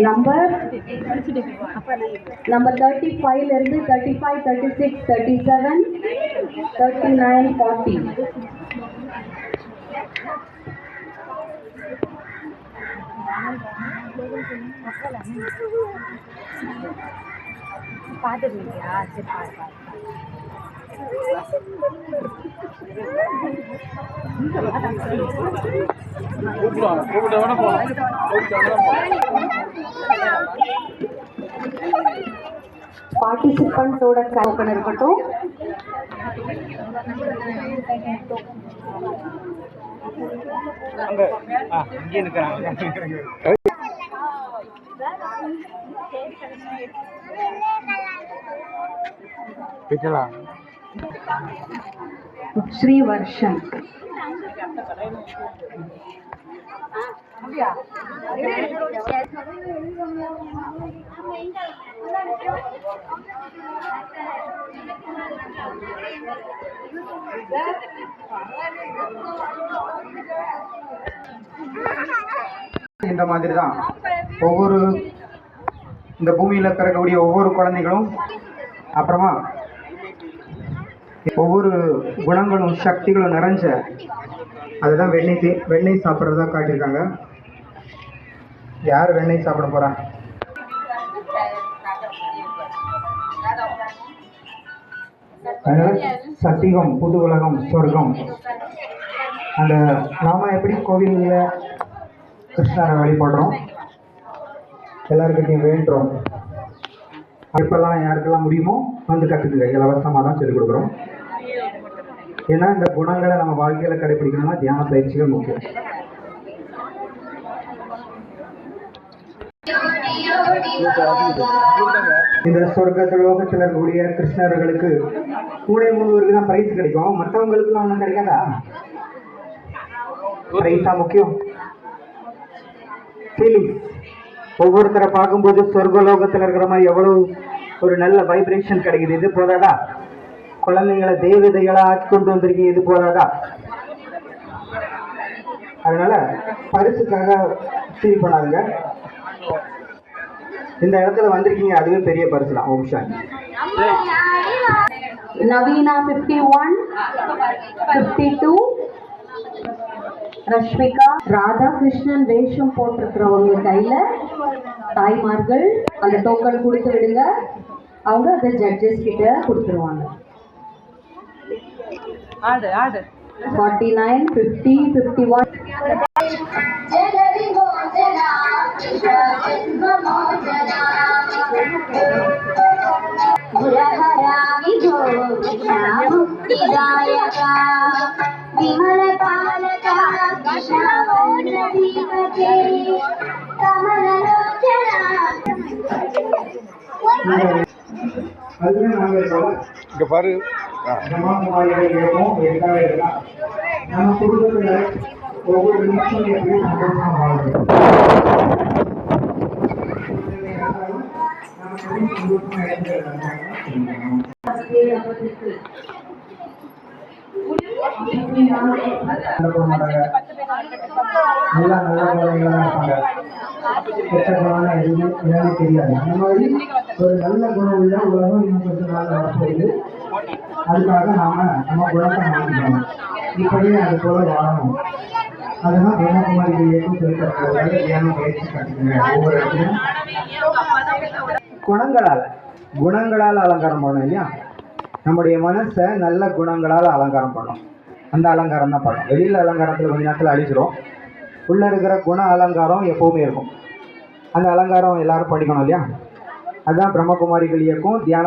Number 35 இருந்து 35, 36, 37, 39, 40. பார்ட்டிசிபென்ட்டோட token இருக்கட்டும். ஸ்ரீ வர்ஷன் இந்த மாதிரி தான் ஒவ்வொரு இந்த பூமியில் பிறக்கக்கூடிய ஒவ்வொரு குழந்தைகளும் அப்புறமா ஒவ்வொரு குணங்களும் சக்திகளும் நிறைஞ்ச அதுதான் வெண்ணெய் சாப்பிட்றதா காட்டியிருக்காங்க. யார் வெண்ணெய் சாப்பிட போறா? சத்தியம், புது உலகம், சொர்க்கம். அந்த நாம எப்படி கோவிலில் கிருஷ்ணரை வழிபடுறோம், எல்லாருக்கிட்டையும் வேண்டுறோம். இப்பெல்லாம் யாருக்கெல்லாம் முடியுமோ வந்து கற்றுக்குங்க. இலவசமாக தான் சொல்லிக் கொடுக்குறோம். ஏன்னா இந்த குணங்களை நம்ம வாழ்க்கையில் கடைபிடிக்கணும்னா தியான பயிற்சிகள் முக்கியம். இந்த சொர்க்கத்தில் லோகத்தில் இருக்கக்கூடிய கிருஷ்ணர்களுக்கு கூடை முழுவதுக்கு தான் பிரைஸ் கிடைக்கும். மற்றவங்களுக்குலாம் ஒன்றும் கிடைக்காதா? பிரைஸா முக்கியம். ஒவ்வொருத்தரை பார்க்கும்போது சொர்க்கலோகத்தில் இருக்கிற மாதிரி எவ்வளவு ஒரு நல்ல வைப்ரேஷன் கிடைக்குது. இது போதாதா? குழந்தைங்களை தேவதைகளா ஆக்கி கொண்டு வந்திருக்கீங்க. இது போதாதா? அதனால பரிசுக்காக ஃபீல் பண்ணாதுங்க. இந்த இடத்துல வந்திருக்கீங்க, அதுவே பெரிய பரிசு தான். ஓம் சாந்தி. நவீனா 51, 52, ரஷ்மிகா. ராதாகிருஷ்ணன் வேஷம் போட்டிருக்கிறவங்க கையில தாய்மார்கள் அந்த டோக்கன் கொடுத்து விடுங்க. அவங்க அதை ஜட்ஜஸ் கிட்ட கொடுத்துருவாங்க. 49, 50, 51. विमल पालका कृष्णमोदीपते कमललोचना. இங்க பாரு, நம்ம குடும்பத்துல ஒவ்வொரு நிமிஷம் எப்படி சந்தோஷமா வாழ்றோம். நல்லா நல்ல குழந்தைங்களா இருப்பாங்க. கெட்ட குணம் எதுவுமே தெரியாது. அந்த மாதிரி ஒரு நல்ல குணம் உள்ள உலகம் இன்னும் கொஞ்ச நாள் வரப்போகுது. அதுக்காக நம்ம குணத்தை மாற்றிக்கணும். இப்படியே அது போல வாழணும். அதெல்லாம் பிரம்மகுமாரி இயக்கம் சொல்லித்தரப்படுறது. தியானம் பயிற்சி கற்றுக்குங்க. ஒவ்வொரு இடத்துலையும் குணங்களால் அலங்காரம் பண்ணணும் இல்லையா? நம்முடைய மனசை நல்ல குணங்களால் அலங்காரம் பண்ணணும். அந்த அலங்காரம் தான் பண்ணணும். வெளியில் அலங்காரத்தில் கொஞ்ச நேரத்தில் அழிச்சிடும். உள்ளே இருக்கிற குண அலங்காரம் எப்போவுமே இருக்கும். அந்த அலங்காரம் எல்லாரும் படிக்கணும் இல்லையா? அதுதான் பிரம்மகுமாரிகள் இயக்கம் தியான